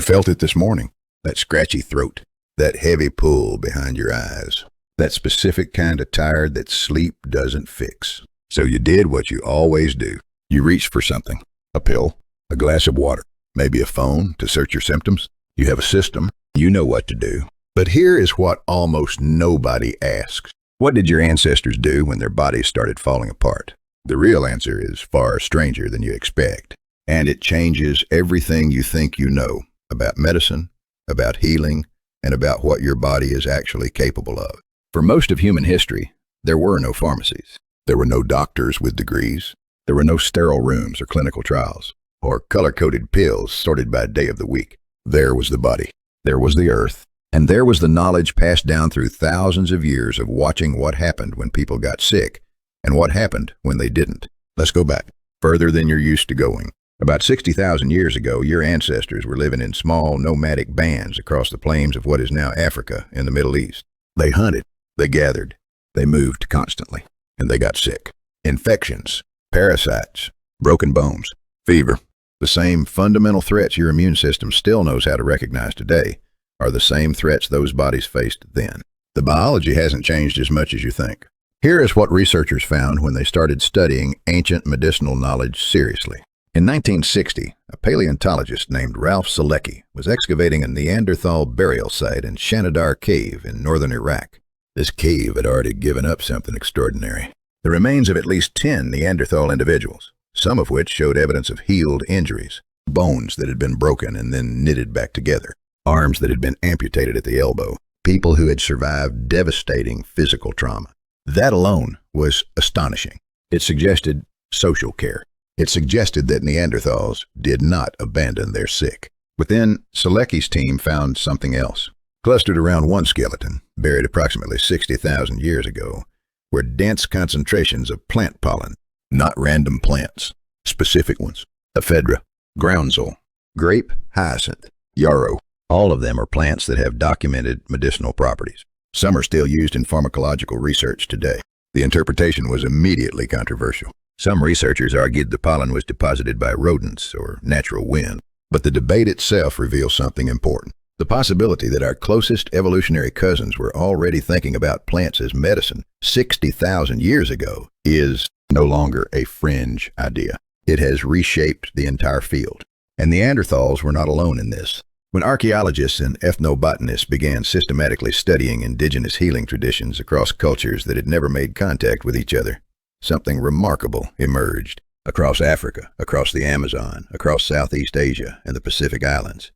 felt it this morning. That scratchy throat, that heavy pull behind your eyes, that specific kind of tired that sleep doesn't fix. So you did what you always do. You reached for something, a pill, a glass of water, maybe a phone to search your symptoms. You have a system. You know what to do. But here is what almost nobody asks. What did your ancestors do when their bodies started falling apart? The real answer is far stranger than you expect. And it changes everything you think you know about medicine, about healing, and about what your body is actually capable of. For most of human history, there were no pharmacies. There were no doctors with degrees. There were no sterile rooms or clinical trials, or color-coded pills sorted by day of the week. There was the body. There was the earth. And there was the knowledge passed down through thousands of years of watching what happened when people got sick and what happened when they didn't. Let's go back, further than you're used to going. About 60,000 years ago, your ancestors were living in small nomadic bands across the plains of what is now Africa in the Middle East. They hunted, they gathered, they moved constantly, and they got sick. Infections, parasites, broken bones, fever. The same fundamental threats your immune system still knows how to recognize today are the same threats those bodies faced then. The biology hasn't changed as much as you think. Here is what researchers found when they started studying ancient medicinal knowledge seriously. In 1960, a paleontologist named Ralph Selecki was excavating a Neanderthal burial site in Shanidar Cave in northern Iraq. This cave had already given up something extraordinary. The remains of at least 10 Neanderthal individuals, some of which showed evidence of healed injuries, bones that had been broken and then knitted back together, arms that had been amputated at the elbow, people who had survived devastating physical trauma. That alone was astonishing. It suggested social care. It suggested that Neanderthals did not abandon their sick. But then Selecki's team found something else. Clustered around one skeleton, buried approximately 60,000 years ago, were dense concentrations of plant pollen, not random plants, specific ones. Ephedra, groundsel, grape hyacinth, yarrow. All of them are plants that have documented medicinal properties. Some are still used in pharmacological research today. The interpretation was immediately controversial. Some researchers argued the pollen was deposited by rodents or natural wind, but the debate itself reveals something important. The possibility that our closest evolutionary cousins were already thinking about plants as medicine 60,000 years ago is no longer a fringe idea. It has reshaped the entire field. And Neanderthals were not alone in this. When archaeologists and ethnobotanists began systematically studying indigenous healing traditions across cultures that had never made contact with each other, something remarkable emerged. Across Africa, across the Amazon, across Southeast Asia and the Pacific Islands,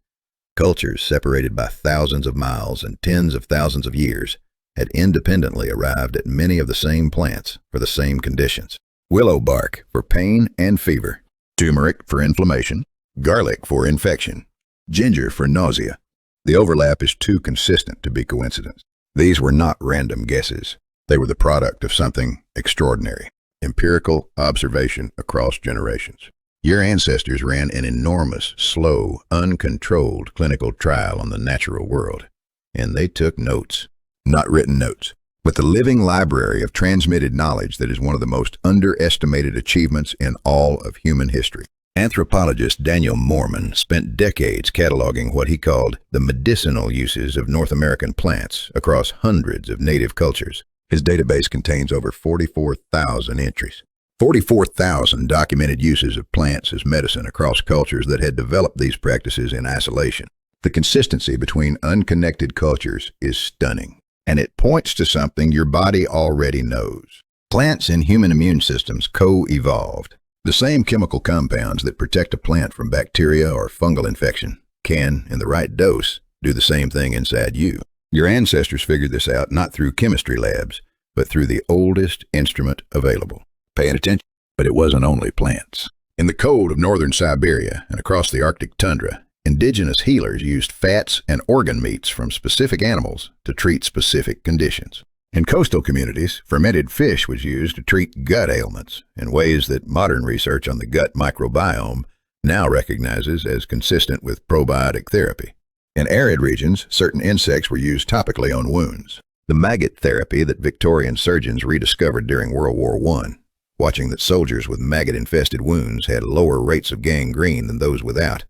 cultures separated by thousands of miles and tens of thousands of years had independently arrived at many of the same plants for the same conditions. Willow bark for pain and fever, turmeric for inflammation, garlic for infection, ginger for nausea. The overlap is too consistent to be coincidence. These were not random guesses. They were the product of something extraordinary, empirical observation across generations. Your ancestors ran an enormous, slow, uncontrolled clinical trial on the natural world, and they took notes. Not written notes, but the living library of transmitted knowledge that is one of the most underestimated achievements in all of human history. Anthropologist Daniel Moorman spent decades cataloging what he called the medicinal uses of North American plants across hundreds of native cultures. His database contains over 44,000 entries. 44,000 documented uses of plants as medicine across cultures that had developed these practices in isolation. The consistency between unconnected cultures is stunning, and it points to something your body already knows. Plants and human immune systems co-evolved. The same chemical compounds that protect a plant from bacteria or fungal infection can, in the right dose, do the same thing inside you. Your ancestors figured this out not through chemistry labs, but through the oldest instrument available. Paying attention? But it wasn't only plants. In the cold of northern Siberia and across the Arctic tundra, indigenous healers used fats and organ meats from specific animals to treat specific conditions. In coastal communities, fermented fish was used to treat gut ailments in ways that modern research on the gut microbiome now recognizes as consistent with probiotic therapy. In arid regions, certain insects were used topically on wounds. The maggot therapy that Victorian surgeons rediscovered during World War I, watching that soldiers with maggot-infested wounds had lower rates of gangrene than those without.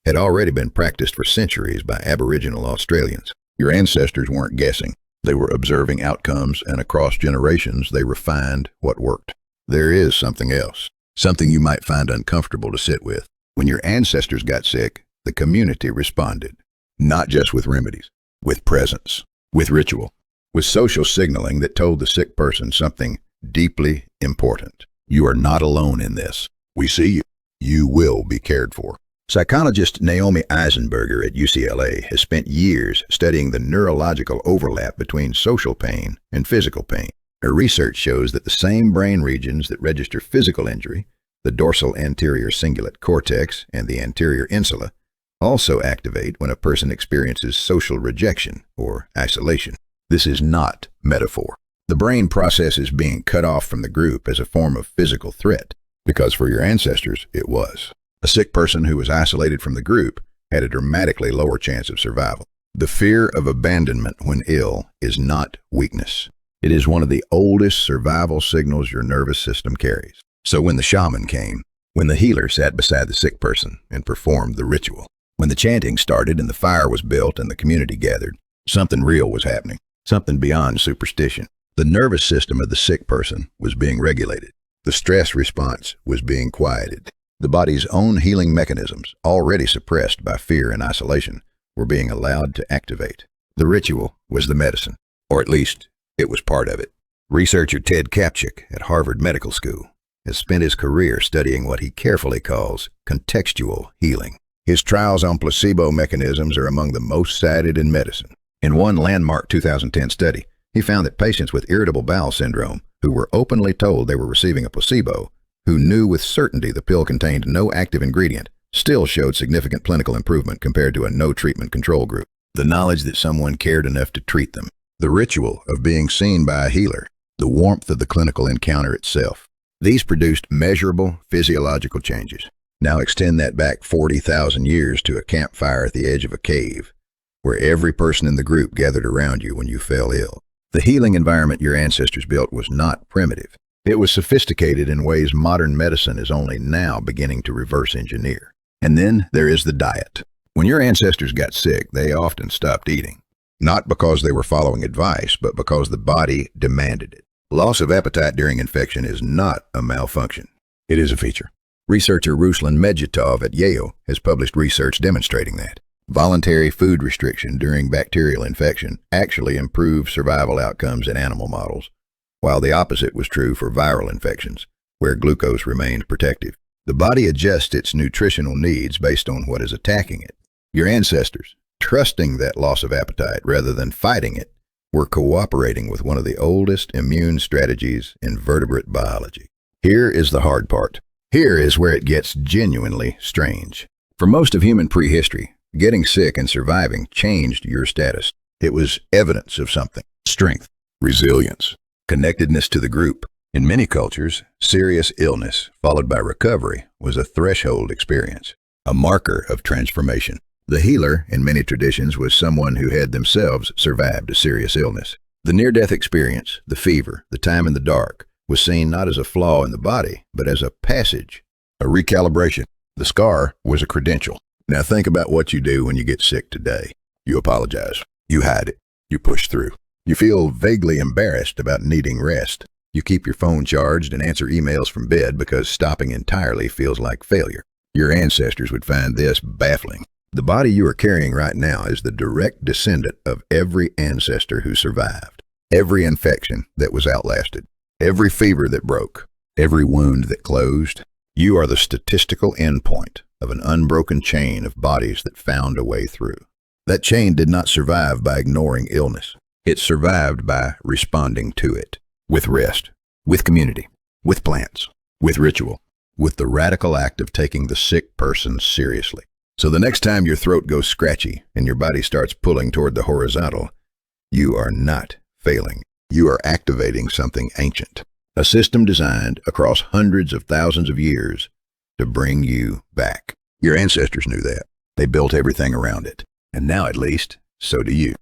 had already been practiced for centuries by Aboriginal Australians. Your ancestors weren't guessing. They were observing outcomes, and across generations, they refined what worked. There is something else, something you might find uncomfortable to sit with. When your ancestors got sick, the community responded, not just with remedies, with presence, with ritual, with social signaling that told the sick person something deeply important. You are not alone in this. We see you. You will be cared for. Psychologist Naomi Eisenberger at UCLA has spent years studying the neurological overlap between social pain and physical pain. Her research shows that the same brain regions that register physical injury, the dorsal anterior cingulate cortex and the anterior insula, also activate when a person experiences social rejection or isolation. This is not metaphor. The brain processes being cut off from the group as a form of physical threat, because for your ancestors, it was. A sick person who was isolated from the group had a dramatically lower chance of survival. The fear of abandonment when ill is not weakness. It is one of the oldest survival signals your nervous system carries. So when the shaman came, when the healer sat beside the sick person and performed the ritual, when the chanting started and the fire was built and the community gathered, something real was happening, something beyond superstition. The nervous system of the sick person was being regulated. The stress response was being quieted. The body's own healing mechanisms, already suppressed by fear and isolation, were being allowed to activate. The ritual was the medicine, or at least it was part of it. Researcher Ted Kaptchuk at Harvard Medical School has spent his career studying what he carefully calls contextual healing. His trials on placebo mechanisms are among the most cited in medicine. In one landmark 2010 study, he found that patients with irritable bowel syndrome, who were openly told they were receiving a placebo, who knew with certainty the pill contained no active ingredient, still showed significant clinical improvement compared to a no-treatment control group. The knowledge that someone cared enough to treat them, the ritual of being seen by a healer, the warmth of the clinical encounter itself. These produced measurable physiological changes. Now extend that back 40,000 years to a campfire at the edge of a cave, where every person in the group gathered around you when you fell ill. The healing environment your ancestors built was not primitive. It was sophisticated in ways modern medicine is only now beginning to reverse engineer. And then there is the diet. When your ancestors got sick, they often stopped eating. Not because they were following advice, but because the body demanded it. Loss of appetite during infection is not a malfunction. It is a feature. Researcher Ruslan Medjitov at Yale has published research demonstrating that. Voluntary food restriction during bacterial infection actually improved survival outcomes in animal models, while the opposite was true for viral infections, where glucose remained protective. The body adjusts its nutritional needs based on what is attacking it. Your ancestors, trusting that loss of appetite rather than fighting it, were cooperating with one of the oldest immune strategies in vertebrate biology. Here is the hard part. Here is where it gets genuinely strange. For most of human prehistory, getting sick and surviving changed your status. It was evidence of something: strength, resilience, connectedness to the group. In many cultures, serious illness followed by recovery was a threshold experience, a marker of transformation. The healer, in many traditions, was someone who had themselves survived a serious illness. The near-death experience, the fever, the time in the dark, was seen not as a flaw in the body, but as a passage, a recalibration. The scar was a credential. Now think about what you do when you get sick today. You apologize. You hide it. You push through. You feel vaguely embarrassed about needing rest. You keep your phone charged and answer emails from bed because stopping entirely feels like failure. Your ancestors would find this baffling. The body you are carrying right now is the direct descendant of every ancestor who survived, every infection that was outlasted, every fever that broke, every wound that closed. You are the statistical endpoint of an unbroken chain of bodies that found a way through. That chain did not survive by ignoring illness. It survived by responding to it, with rest, with community, with plants, with ritual, with the radical act of taking the sick person seriously. So the next time your throat goes scratchy and your body starts pulling toward the horizontal, you are not failing. You are activating something ancient, a system designed across hundreds of thousands of years to bring you back. Your ancestors knew that. They built everything around it. And now, at least, so do you.